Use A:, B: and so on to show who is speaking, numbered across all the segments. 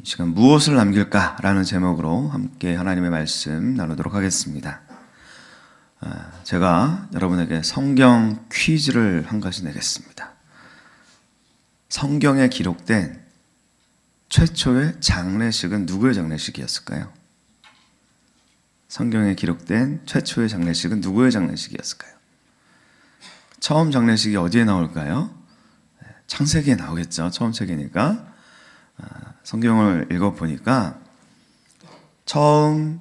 A: 이 시간 무엇을 남길까라는 제목으로 함께 하나님의 말씀 나누도록 하겠습니다. 제가 여러분에게 성경 퀴즈를 한 가지 내겠습니다. 성경에 기록된 최초의 장례식은 누구의 장례식이었을까요? 성경에 기록된 최초의 장례식은 누구의 장례식이었을까요? 처음 장례식이 어디에 나올까요? 창세기에 나오겠죠. 처음 책이니까. 성경을 읽어보니까 처음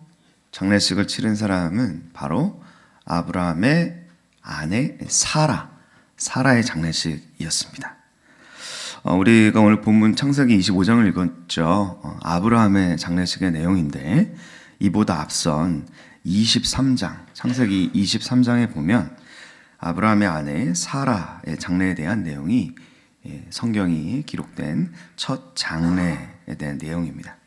A: 장례식을 치른 사람은 바로 아브라함의 아내 사라의 장례식이었습니다. 우리가 오늘 본문 창세기 25장을 읽었죠. 아브라함의 장례식의 내용인데 이보다 앞선 23장, 창세기 23장에 보면 아브라함의 아내 사라의 장례에 대한 내용이 성경이 기록된 첫 장례에 대한 내용입니다.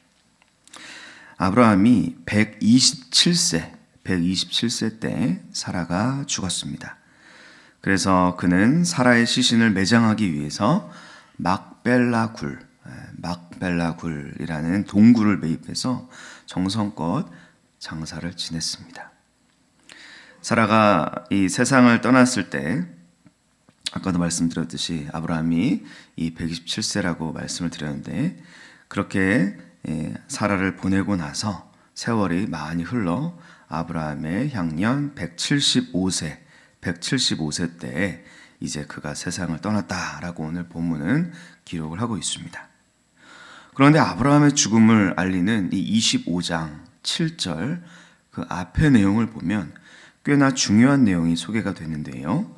A: 아브라함이 127세 때 사라가 죽었습니다. 그래서 그는 사라의 시신을 매장하기 위해서 막벨라 굴이라는 동굴을 매입해서 정성껏 장사를 지냈습니다. 사라가 이 세상을 떠났을 때 아까도 말씀드렸듯이 아브라함이 이 127세라고 말씀을 드렸는데 그렇게 사라를 보내고 나서 세월이 많이 흘러 아브라함의 향년 175세 때에 이제 그가 세상을 떠났다라고 오늘 본문은 기록을 하고 있습니다. 그런데 아브라함의 죽음을 알리는 이 25장 7절 그 앞의 내용을 보면 꽤나 중요한 내용이 소개가 되는데요.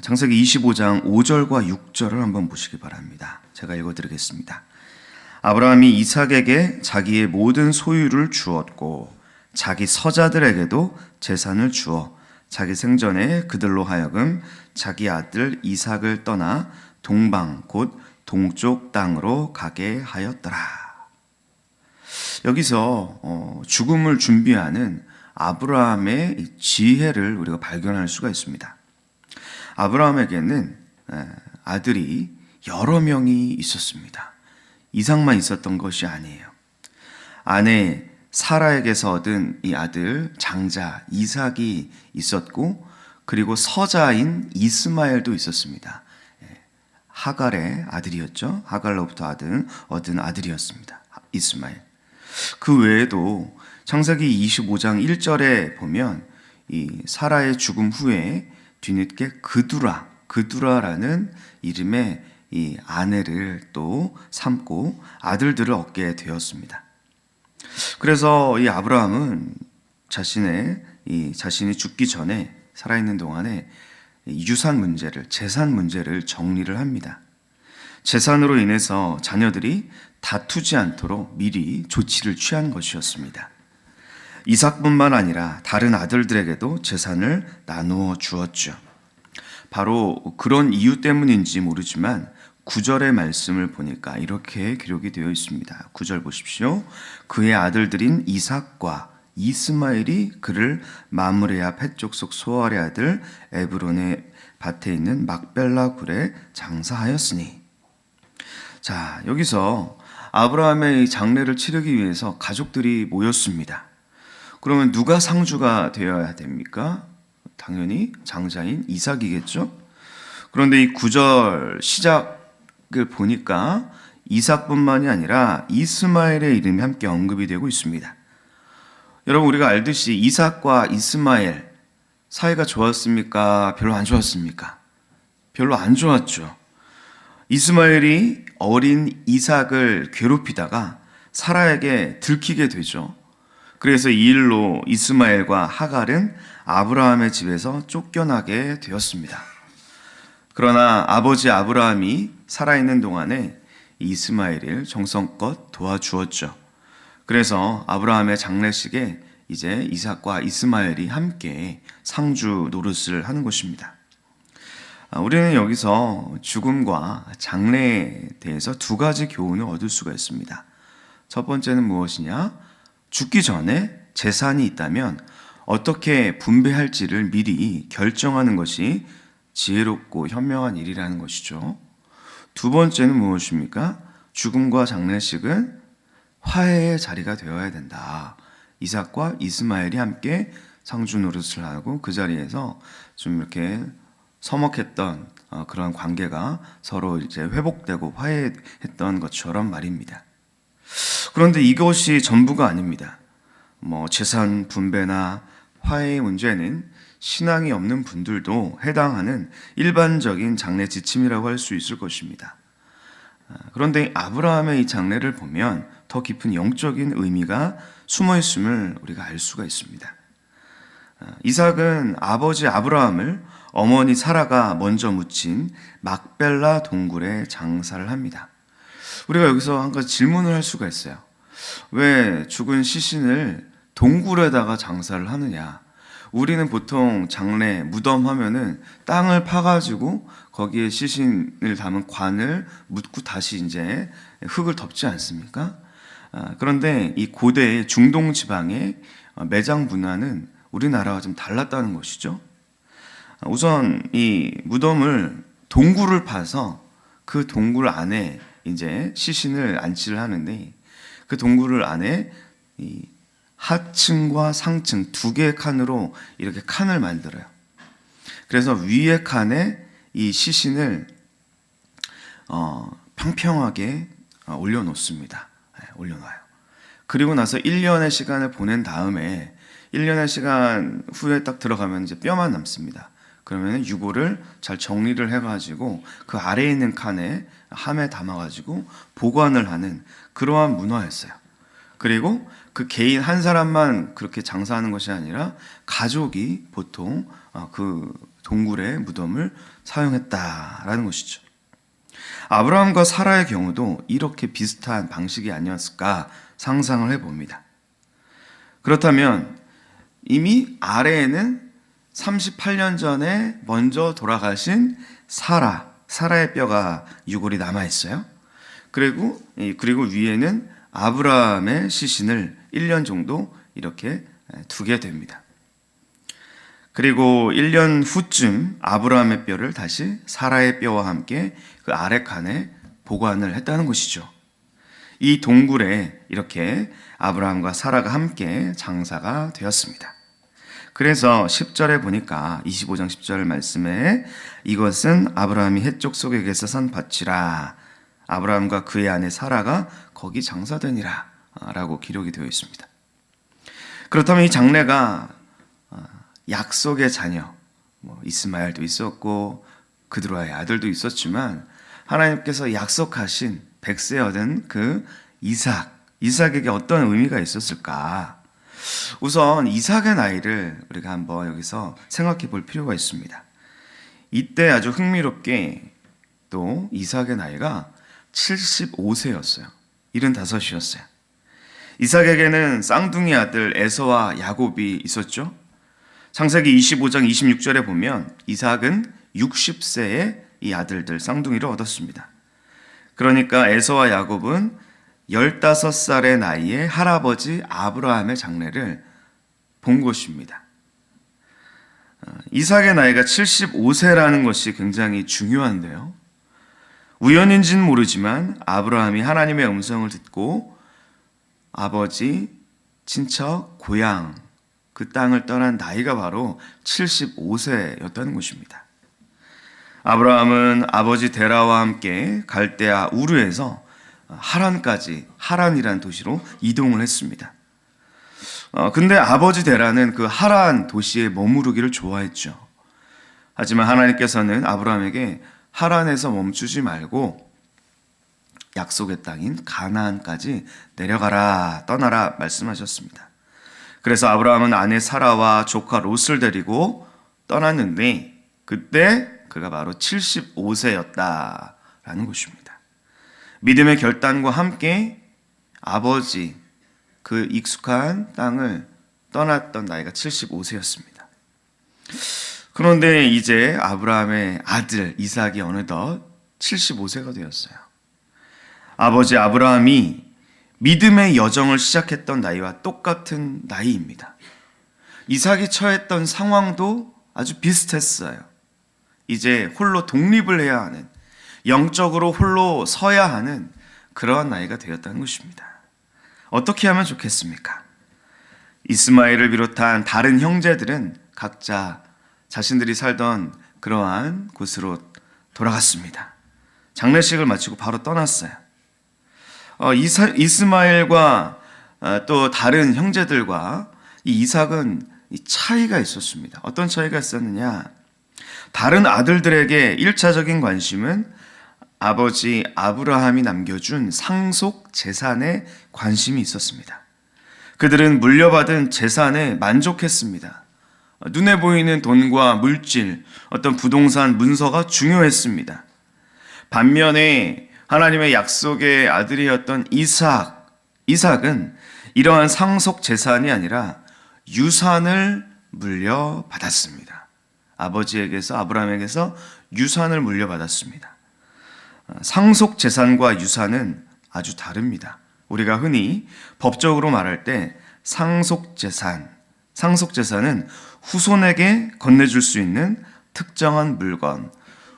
A: 창세기 25장 5절과 6절을 한번 보시기 바랍니다. 제가 읽어드리겠습니다. 아브라함이 이삭에게 자기의 모든 소유를 주었고 자기 서자들에게도 재산을 주어 자기 생전에 그들로 하여금 자기 아들 이삭을 떠나 동방 곧 동쪽 땅으로 가게 하였더라. 여기서 죽음을 준비하는 아브라함의 지혜를 우리가 발견할 수가 있습니다. 아브라함에게는 아들이 여러 명이 있었습니다. 이삭만 있었던 것이 아니에요. 아내 사라에게서 얻은 이 아들 장자 이삭이 있었고 그리고 서자인 이스마엘도 있었습니다. 하갈의 아들이었죠. 하갈로부터 얻은 아들이었습니다. 이스마엘. 그 외에도 창세기 25장 1절에 보면 이 사라의 죽음 후에 뒤늦게 그두라라는 이름의 이 아내를 또 삼고 아들들을 얻게 되었습니다. 그래서 이 아브라함은 자신이 죽기 전에 살아있는 동안에 유산 문제를, 재산 문제를 정리를 합니다. 재산으로 인해서 자녀들이 다투지 않도록 미리 조치를 취한 것이었습니다. 이삭뿐만 아니라 다른 아들들에게도 재산을 나누어 주었죠. 바로 그런 이유 때문인지 모르지만 9절의 말씀을 보니까 이렇게 기록이 되어 있습니다. 9절 보십시오. 그의 아들들인 이삭과 이스마엘이 그를 마므레 앞 해쪽 속 소알의 아들 에브론의 밭에 있는 막벨라 굴에 장사하였으니. 자, 여기서 아브라함의 장례를 치르기 위해서 가족들이 모였습니다. 그러면 누가 상주가 되어야 됩니까? 당연히 장자인 이삭이겠죠? 그런데 이 9절 시작을 보니까 이삭뿐만이 아니라 이스마엘의 이름이 함께 언급이 되고 있습니다. 여러분, 우리가 알듯이 이삭과 이스마엘 사이가 좋았습니까? 별로 안 좋았습니까? 별로 안 좋았죠. 이스마엘이 어린 이삭을 괴롭히다가 사라에게 들키게 되죠. 그래서 이 일로 이스마엘과 하갈은 아브라함의 집에서 쫓겨나게 되었습니다. 그러나 아버지 아브라함이 살아있는 동안에 이스마엘을 정성껏 도와주었죠. 그래서 아브라함의 장례식에 이제 이삭과 이스마엘이 함께 상주 노릇을 하는 것입니다. 우리는 여기서 죽음과 장례에 대해서 두 가지 교훈을 얻을 수가 있습니다. 첫 번째는 무엇이냐? 죽기 전에 재산이 있다면 어떻게 분배할지를 미리 결정하는 것이 지혜롭고 현명한 일이라는 것이죠. 두 번째는 무엇입니까? 죽음과 장례식은 화해의 자리가 되어야 된다. 이삭과 이스마엘이 함께 상주 노릇을 하고 그 자리에서 좀 이렇게 서먹했던 그런 관계가 서로 이제 회복되고 화해했던 것처럼 말입니다. 그런데 이것이 전부가 아닙니다. 재산 분배나 화해의 문제는 신앙이 없는 분들도 해당하는 일반적인 장례 지침이라고 할 수 있을 것입니다. 그런데 아브라함의 이 장례를 보면 더 깊은 영적인 의미가 숨어 있음을 우리가 알 수가 있습니다. 이삭은 아버지 아브라함을 어머니 사라가 먼저 묻힌 막벨라 동굴에 장사를 합니다. 우리가 여기서 한 가지 질문을 할 수가 있어요. 왜 죽은 시신을 동굴에다가 장사를 하느냐? 우리는 보통 장례, 무덤 하면은 땅을 파가지고 거기에 시신을 담은 관을 묻고 다시 이제 흙을 덮지 않습니까? 그런데 이 고대의 중동 지방의 매장 문화는 우리나라와 좀 달랐다는 것이죠. 우선 이 무덤을 동굴을 파서 그 동굴 안에 이제 시신을 안치를 하는데 그 동굴을 안에 이 하층과 상층 두 개의 칸으로 이렇게 칸을 만들어요. 그래서 위의 칸에 이 시신을 평평하게 올려놓습니다. 올려놔요. 그리고 나서 1년의 시간을 보낸 다음에 1년의 시간 후에 딱 들어가면 이제 뼈만 남습니다. 그러면 유골을 잘 정리를 해가지고 그 아래에 있는 칸에 함에 담아가지고 보관을 하는 그러한 문화였어요. 그리고 그 개인 한 사람만 그렇게 장사하는 것이 아니라 가족이 보통 그 동굴의 무덤을 사용했다라는 것이죠. 아브라함과 사라의 경우도 이렇게 비슷한 방식이 아니었을까 상상을 해봅니다. 그렇다면 이미 아래에는 38년 전에 먼저 돌아가신 사라의 뼈가 유골이 남아있어요. 그리고 위에는 아브라함의 시신을 1년 정도 이렇게 두게 됩니다. 그리고 1년 후쯤 아브라함의 뼈를 다시 사라의 뼈와 함께 그 아래 칸에 보관을 했다는 것이죠. 이 동굴에 이렇게 아브라함과 사라가 함께 장사가 되었습니다. 그래서 10절에 보니까 25장 10절 말씀에 이것은 아브라함이 헷족 속에게서 산 밭이라 아브라함과 그의 아내 사라가 거기 장사되니라 라고 기록이 되어 있습니다. 그렇다면 이 장례가 약속의 자녀 이스마엘도 있었고 그드로아의 아들도 있었지만 하나님께서 약속하신 백세 얻은 그 이삭에게 어떤 의미가 있었을까? 우선 이삭의 나이를 우리가 한번 여기서 생각해 볼 필요가 있습니다. 이때 아주 흥미롭게 또 이삭의 나이가 75세였어요. 75이었어요. 이삭에게는 쌍둥이 아들 에서와 야곱이 있었죠. 창세기 25장 26절에 보면 이삭은 60세에 이 아들들 쌍둥이를 얻었습니다. 그러니까 에서와 야곱은 15살의 나이에 할아버지 아브라함의 장례를 본 것입니다. 이삭의 나이가 75세라는 것이 굉장히 중요한데요. 우연인지는 모르지만 아브라함이 하나님의 음성을 듣고 아버지, 친척, 고향, 그 땅을 떠난 나이가 바로 75세였다는 것입니다. 아브라함은 아버지 데라와 함께 갈대아 우르에서 하란이라는 도시로 이동을 했습니다. 근데 아버지 데라는 그 하란 도시에 머무르기를 좋아했죠. 하지만 하나님께서는 아브라함에게 하란에서 멈추지 말고 약속의 땅인 가나안까지 내려가라, 떠나라 말씀하셨습니다. 그래서 아브라함은 아내 사라와 조카 롯을 데리고 떠났는데 그때 그가 바로 75세였다라는 것입니다. 믿음의 결단과 함께 아버지 그 익숙한 땅을 떠났던 나이가 75세였습니다. 그런데 이제 아브라함의 아들 이삭이 어느덧 75세가 되었어요. 아버지 아브라함이 믿음의 여정을 시작했던 나이와 똑같은 나이입니다. 이삭이 처했던 상황도 아주 비슷했어요. 이제 홀로 독립을 해야 하는, 영적으로 홀로 서야 하는 그러한 나이가 되었다는 것입니다. 어떻게 하면 좋겠습니까? 이스마엘을 비롯한 다른 형제들은 각자 자신들이 살던 그러한 곳으로 돌아갔습니다. 장례식을 마치고 바로 떠났어요. 이스마엘과 또 다른 형제들과 이 이삭은 차이가 있었습니다. 어떤 차이가 있었느냐? 다른 아들들에게 1차적인 관심은 아버지 아브라함이 남겨준 상속 재산에 관심이 있었습니다. 그들은 물려받은 재산에 만족했습니다. 눈에 보이는 돈과 물질, 어떤 부동산 문서가 중요했습니다. 반면에 하나님의 약속의 아들이었던 이삭은 이러한 상속 재산이 아니라 유산을 물려받았습니다. 아버지에게서, 아브라함에게서 유산을 물려받았습니다. 상속 재산과 유산은 아주 다릅니다. 우리가 흔히 법적으로 말할 때 상속 재산은 후손에게 건네줄 수 있는 특정한 물건,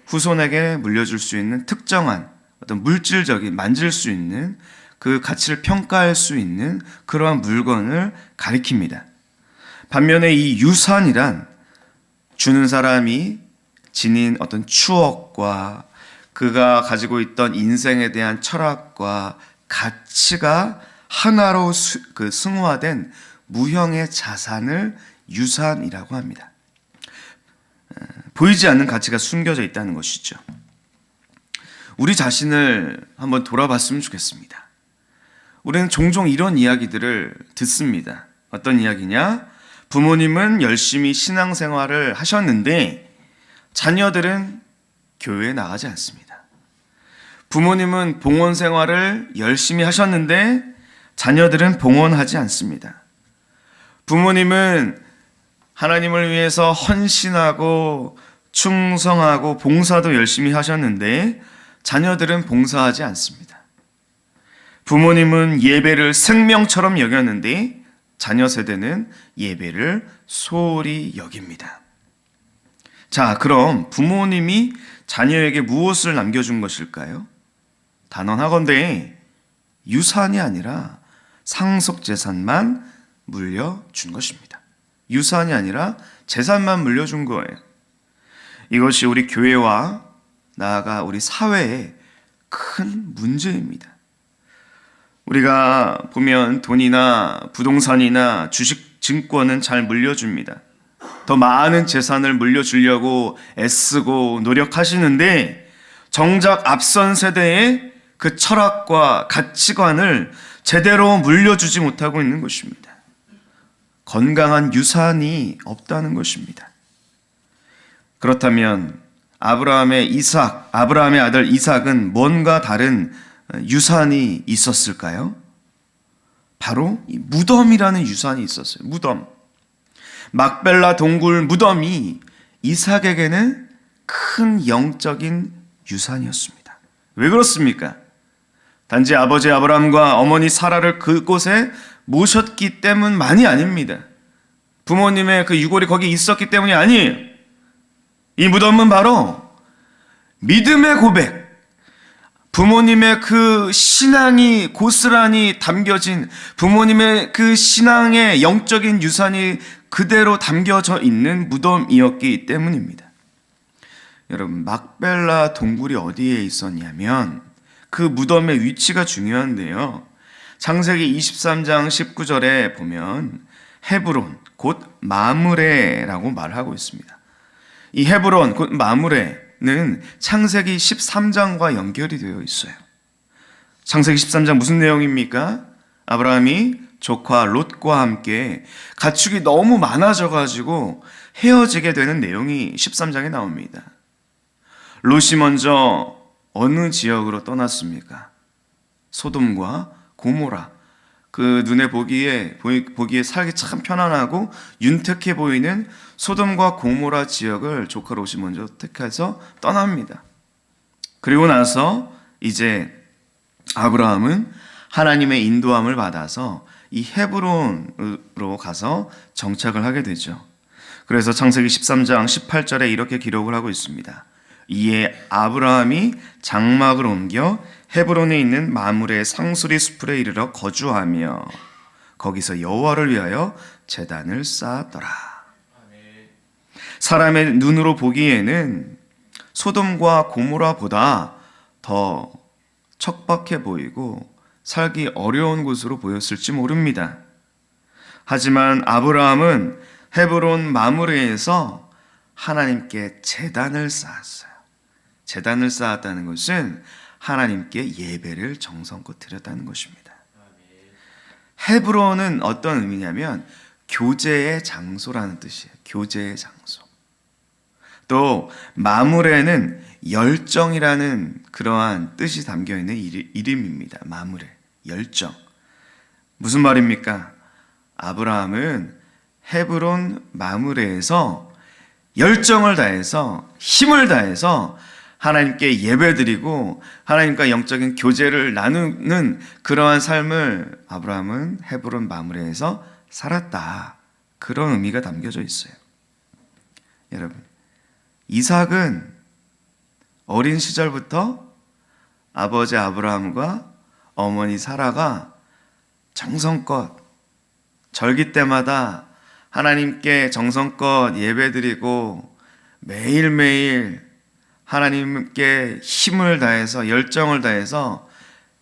A: 후손에게 물려줄 수 있는 특정한 어떤 물질적인, 만질 수 있는 그 가치를 평가할 수 있는 그러한 물건을 가리킵니다. 반면에 이 유산이란 주는 사람이 지닌 어떤 추억과 그가 가지고 있던 인생에 대한 철학과 가치가 하나로 승화된 무형의 자산을 유산이라고 합니다. 보이지 않는 가치가 숨겨져 있다는 것이죠. 우리 자신을 한번 돌아봤으면 좋겠습니다. 우리는 종종 이런 이야기들을 듣습니다. 어떤 이야기냐? 부모님은 열심히 신앙생활을 하셨는데 자녀들은 교회에 나가지 않습니다. 부모님은 봉헌 생활을 열심히 하셨는데 자녀들은 봉헌하지 않습니다. 부모님은 하나님을 위해서 헌신하고 충성하고 봉사도 열심히 하셨는데 자녀들은 봉사하지 않습니다. 부모님은 예배를 생명처럼 여겼는데 자녀 세대는 예배를 소홀히 여깁니다. 자, 그럼 부모님이 자녀에게 무엇을 남겨준 것일까요? 단언하건대 유산이 아니라 상속재산만 물려준 것입니다. 유산이 아니라 재산만 물려준 거예요. 이것이 우리 교회와 나아가 우리 사회의 큰 문제입니다. 우리가 보면 돈이나 부동산이나 주식, 증권은 잘 물려줍니다. 더 많은 재산을 물려주려고 애쓰고 노력하시는데 정작 앞선 세대의 그 철학과 가치관을 제대로 물려주지 못하고 있는 것입니다. 건강한 유산이 없다는 것입니다. 그렇다면 아브라함의 아들 이삭은 뭔가 다른 유산이 있었을까요? 바로 이 무덤이라는 유산이 있었어요. 무덤. 막벨라 동굴 무덤이 이삭에게는 큰 영적인 유산이었습니다. 왜 그렇습니까? 단지 아버지 아브라함과 어머니 사라를 그곳에 모셨기 때문만이 아닙니다. 부모님의 그 유골이 거기 있었기 때문이 아니에요. 이 무덤은 바로 믿음의 고백, 부모님의 그 신앙이 고스란히 담겨진 부모님의 그 신앙의 영적인 유산이 그대로 담겨져 있는 무덤이었기 때문입니다. 여러분, 막벨라 동굴이 어디에 있었냐면 그 무덤의 위치가 중요한데요. 창세기 23장 19절에 보면 헤브론, 곧 마므레라고 말하고 있습니다. 이 헤브론, 곧 마므레는 창세기 13장과 연결이 되어 있어요. 창세기 13장 무슨 내용입니까? 아브라함이 조카 롯과 함께 가축이 너무 많아져가지고 헤어지게 되는 내용이 13장에 나옵니다. 롯이 먼저 어느 지역으로 떠났습니까? 소돔과 고모라. 그 눈에 보기에 살기 참 편안하고 윤택해 보이는 소돔과 고모라 지역을 조카 롯이 먼저 택해서 떠납니다. 그리고 나서 이제 아브라함은 하나님의 인도함을 받아서 이 헤브론으로 가서 정착을 하게 되죠. 그래서 창세기 13장 18절에 이렇게 기록을 하고 있습니다. 이에 아브라함이 장막을 옮겨 헤브론에 있는 마므레의 상수리 숲에 이르러 거주하며 거기서 여호와를 위하여 제단을 쌓았더라. 사람의 눈으로 보기에는 소돔과 고모라보다 더 척박해 보이고 살기 어려운 곳으로 보였을지 모릅니다. 하지만 아브라함은 헤브론 마므레에서 하나님께 제단을 쌓았어요. 제단을 쌓았다는 것은 하나님께 예배를 정성껏 드렸다는 것입니다. 헤브론은 어떤 의미냐면 교제의 장소라는 뜻이에요. 교제의 장소. 또 마므레는 열정이라는 그러한 뜻이 담겨있는 이름입니다. 마므레, 열정. 무슨 말입니까? 아브라함은 헤브론 마므레에서 열정을 다해서 힘을 다해서 하나님께 예배드리고 하나님과 영적인 교제를 나누는 그러한 삶을 아브라함은 헤브론 마므레에서 살았다. 그런 의미가 담겨져 있어요. 여러분, 이삭은 어린 시절부터 아버지 아브라함과 어머니 사라가 정성껏 절기 때마다 하나님께 정성껏 예배드리고 매일매일 하나님께 힘을 다해서 열정을 다해서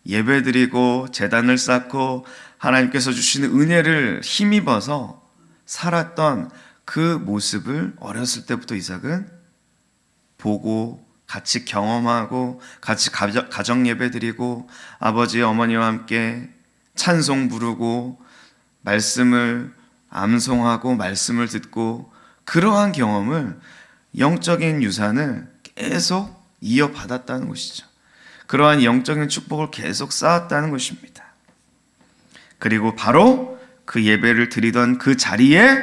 A: 예배드리고 제단을 쌓고 하나님께서 주시는 은혜를 힘입어서 살았던 그 모습을 어렸을 때부터 이삭은 보고 같이 경험하고 같이 가정 예배드리고 아버지 어머니와 함께 찬송 부르고 말씀을 암송하고 말씀을 듣고 그러한 경험을 영적인 유산을 계속 이어받았다는 것이죠. 그러한 영적인 축복을 계속 쌓았다는 것입니다. 그리고 바로 그 예배를 드리던 그 자리에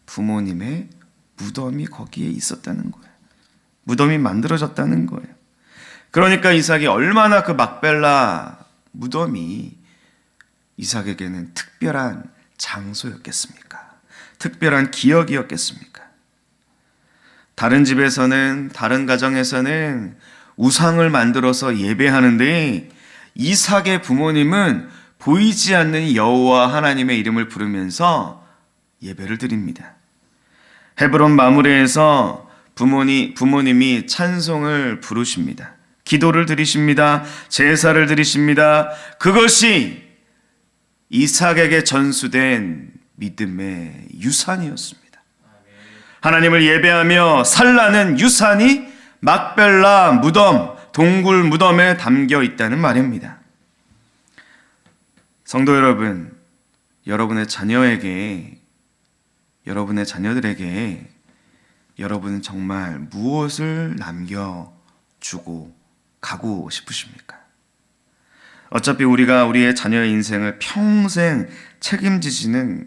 A: 부모님의 무덤이 거기에 있었다는 거예요. 무덤이 만들어졌다는 거예요. 그러니까 이삭이 얼마나 그 막벨라 무덤이 이삭에게는 특별한 장소였겠습니까? 특별한 기억이었겠습니까? 다른 집에서는, 다른 가정에서는 우상을 만들어서 예배하는데 이삭의 부모님은 보이지 않는 여호와 하나님의 이름을 부르면서 예배를 드립니다. 헤브론 마므레에서 부모님이 찬송을 부르십니다. 기도를 드리십니다. 제사를 드리십니다. 그것이 이삭에게 전수된 믿음의 유산이었습니다. 하나님을 예배하며 살라는 유산이 막벨라 무덤, 동굴 무덤에 담겨 있다는 말입니다. 성도 여러분, 여러분의 자녀들에게 여러분은 정말 무엇을 남겨주고 가고 싶으십니까? 어차피 우리가 우리의 자녀의 인생을 평생 책임지지는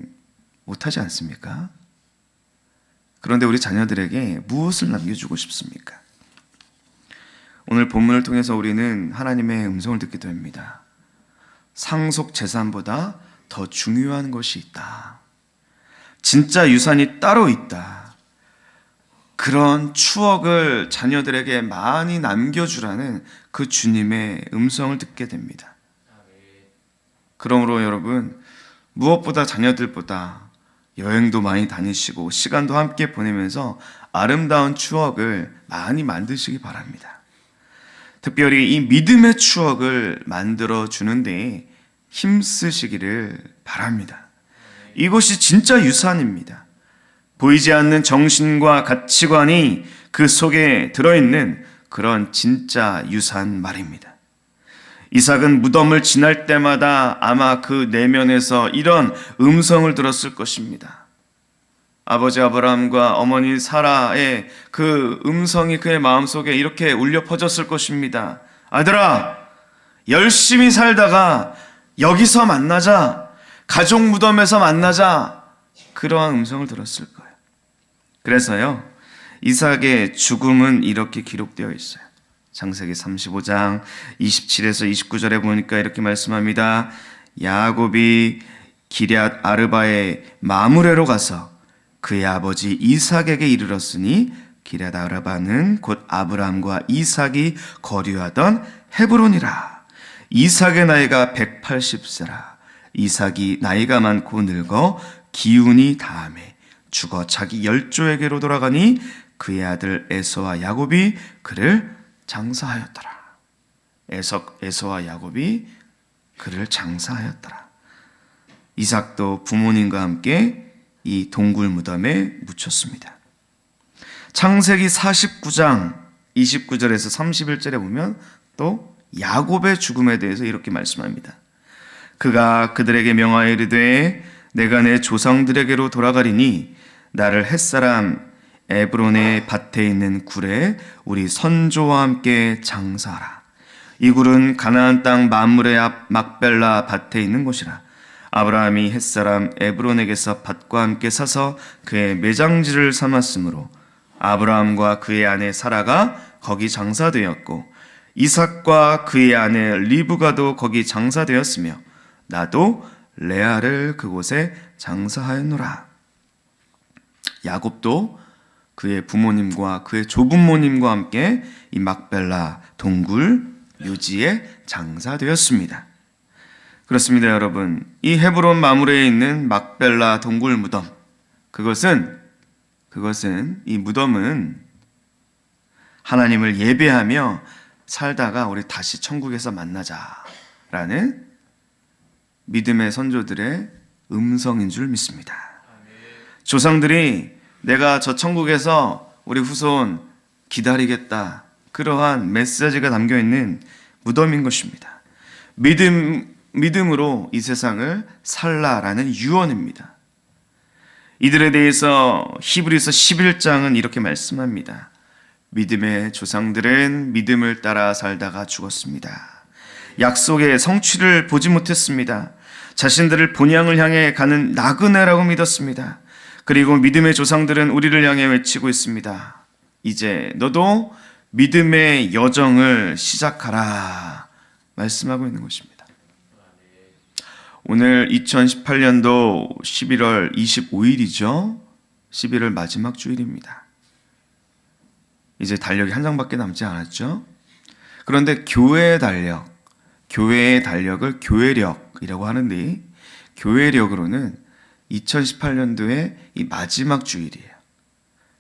A: 못하지 않습니까? 그런데 우리 자녀들에게 무엇을 남겨주고 싶습니까? 오늘 본문을 통해서 우리는 하나님의 음성을 듣게 됩니다. 상속 재산보다 더 중요한 것이 있다. 진짜 유산이 따로 있다. 그런 추억을 자녀들에게 많이 남겨주라는 그 주님의 음성을 듣게 됩니다. 그러므로 여러분, 무엇보다 자녀들보다 여행도 많이 다니시고 시간도 함께 보내면서 아름다운 추억을 많이 만드시기 바랍니다. 특별히 이 믿음의 추억을 만들어 주는데 힘쓰시기를 바랍니다. 이것이 진짜 유산입니다. 보이지 않는 정신과 가치관이 그 속에 들어있는 그런 진짜 유산 말입니다. 이삭은 무덤을 지날 때마다 아마 그 내면에서 이런 음성을 들었을 것입니다. 아버지 아브라함과 어머니 사라의 그 음성이 그의 마음속에 이렇게 울려 퍼졌을 것입니다. 아들아, 열심히 살다가 여기서 만나자, 가족 무덤에서 만나자, 그러한 음성을 들었을 거예요. 그래서요, 이삭의 죽음은 이렇게 기록되어 있어요. 창세기 35장 27에서 29절에 보니까 이렇게 말씀합니다. 야곱이 기럇 아르바의 마므레로 가서 그의 아버지 이삭에게 이르렀으니 기럇 아르바는 곧 아브라함과 이삭이 거류하던 헤브론이라. 이삭의 나이가 180세라. 이삭이 나이가 많고 늙어 기운이 다함에 죽어 자기 열조에게로 돌아가니 그의 아들 에서와 야곱이 그를 장사하였더라. 에서와 야곱이 그를 장사하였더라. 이삭도 부모님과 함께 이 동굴 무덤에 묻혔습니다. 창세기 49장 29절에서 31절에 보면 또 야곱의 죽음에 대해서 이렇게 말씀합니다. 그가 그들에게 명하여 이르되 내가 내 조상들에게로 돌아가리니 나를 햇사람 에브론의 밭에 있는 굴에 우리 선조와 함께 장사하라. 이 굴은 가나안 땅 만물의 앞 막벨라 밭에 있는 곳이라. 아브라함이 햇사람 에브론에게서 밭과 함께 사서 그의 매장지를 삼았으므로 아브라함과 그의 아내 사라가 거기 장사되었고 이삭과 그의 아내 리브가도 거기 장사되었으며 나도 레아를 그곳에 장사하였노라. 야곱도 그의 부모님과 그의 조부모님과 함께 이 막벨라 동굴 묘지에 장사되었습니다. 그렇습니다, 여러분. 이 헤브론 마물에 있는 막벨라 동굴 무덤, 그것은 이 무덤은 하나님을 예배하며 살다가 우리 다시 천국에서 만나자라는 믿음의 선조들의 음성인 줄 믿습니다. 조상들이 내가 저 천국에서 우리 후손 기다리겠다, 그러한 메시지가 담겨있는 무덤인 것입니다. 믿음으로 이 세상을 살라라는 유언입니다. 이들에 대해서 히브리서 11장은 이렇게 말씀합니다. 믿음의 조상들은 믿음을 따라 살다가 죽었습니다. 약속의 성취를 보지 못했습니다. 자신들을 본향을 향해 가는 나그네라고 믿었습니다. 그리고 믿음의 조상들은 우리를 향해 외치고 있습니다. 이제 너도 믿음의 여정을 시작하라 말씀하고 있는 것입니다. 오늘 2018년도 11월 25일이죠. 11월 마지막 주일입니다. 이제 달력이 한 장밖에 남지 않았죠. 그런데 교회의 달력을 교회력이라고 하는데, 교회력으로는 2018년도의 이 마지막 주일이에요.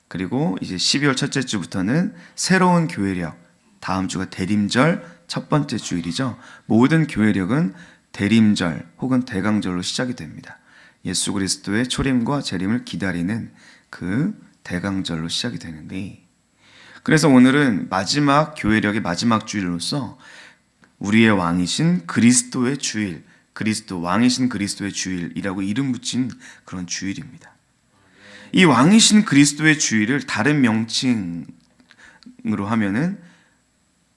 A: 그리고 이제 12월 첫째 주부터는 새로운 교회력, 다음 주가 대림절 첫 번째 주일이죠. 모든 교회력은 대림절 혹은 대강절로 시작이 됩니다. 예수 그리스도의 초림과 재림을 기다리는 그 대강절로 시작이 되는데, 그래서 오늘은 마지막 교회력의 마지막 주일로서 우리의 왕이신 그리스도의 주일, 왕이신 그리스도의 주일이라고 이름 붙인 그런 주일입니다. 이 왕이신 그리스도의 주일을 다른 명칭으로 하면은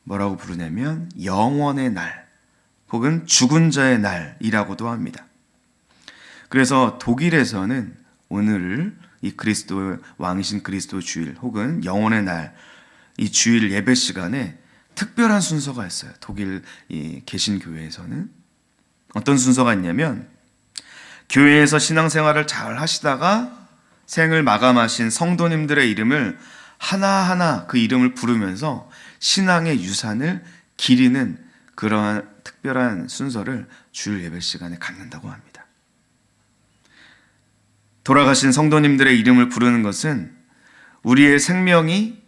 A: 뭐라고 부르냐면 영원의 날 혹은 죽은 자의 날이라고도 합니다. 그래서 독일에서는 오늘을 이 그리스도 왕이신 그리스도 주일 혹은 영원의 날, 이 주일 예배 시간에 특별한 순서가 있어요. 독일 이 개신교회에서는 어떤 순서가 있냐면, 교회에서 신앙생활을 잘 하시다가 생을 마감하신 성도님들의 이름을 하나하나 그 이름을 부르면서 신앙의 유산을 기리는 그러한 특별한 순서를 주일 예배 시간에 갖는다고 합니다. 돌아가신 성도님들의 이름을 부르는 것은 우리의 생명이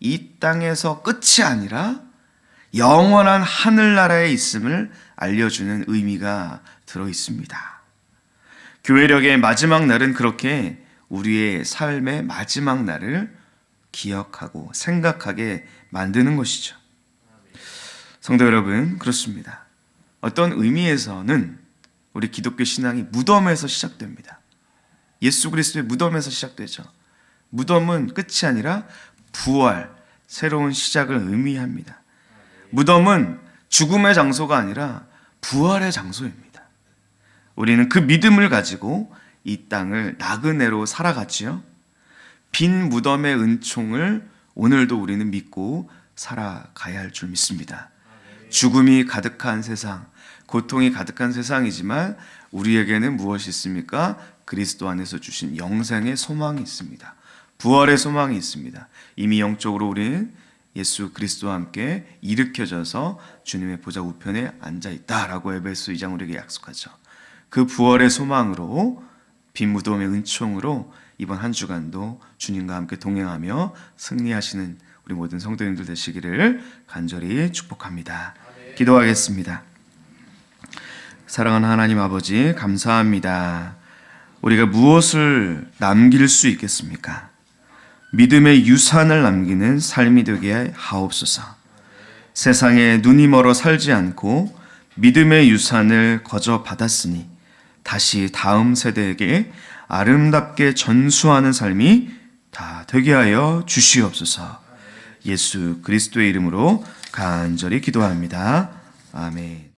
A: 이 땅에서 끝이 아니라 영원한 하늘나라에 있음을 알려주는 의미가 들어 있습니다. 교회력의 마지막 날은 그렇게 우리의 삶의 마지막 날을 기억하고 생각하게 만드는 것이죠. 성도 여러분, 그렇습니다. 어떤 의미에서는 우리 기독교 신앙이 무덤에서 시작됩니다. 예수 그리스도의 무덤에서 시작되죠. 무덤은 끝이 아니라 부활, 새로운 시작을 의미합니다. 무덤은 죽음의 장소가 아니라 부활의 장소입니다. 우리는 그 믿음을 가지고 이 땅을 나그네로 살아갔지요. 빈 무덤의 은총을 오늘도 우리는 믿고 살아가야 할 줄 믿습니다. 죽음이 가득한 세상, 고통이 가득한 세상이지만 우리에게는 무엇이 있습니까? 그리스도 안에서 주신 영생의 소망이 있습니다. 부활의 소망이 있습니다. 이미 영적으로 우리는 예수 그리스도와 함께 일으켜져서 주님의 보좌 우편에 앉아 있다라고 에베소 2장 우리에게 약속하죠. 그 부활의 소망으로 빈 무덤의 은총으로 이번 한 주간도 주님과 함께 동행하며 승리하시는 우리 모든 성도님들 되시기를 간절히 축복합니다. 기도하겠습니다. 사랑하는 하나님 아버지, 감사합니다. 우리가 무엇을 남길 수 있겠습니까? 믿음의 유산을 남기는 삶이 되게 하옵소서. 세상에 눈이 멀어 살지 않고 믿음의 유산을 거저 받았으니 다시 다음 세대에게 아름답게 전수하는 삶이 다 되게 하여 주시옵소서. 예수 그리스도의 이름으로 간절히 기도합니다. 아멘.